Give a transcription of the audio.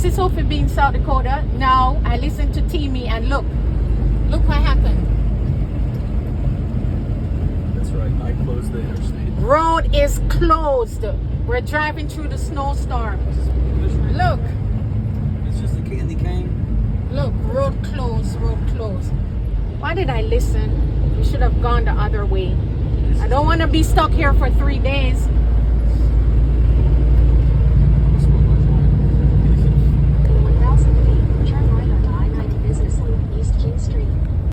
this is Sophia being South Dakota. Now I listen to Timmy and look what happened. That's right. I closed the interstate. Road is closed. We're driving through the snowstorm. Look, It's just a candy cane. look, road closed, road closed. Why did I listen? We should have gone the other way. I don't want to be stuck here for 3 days.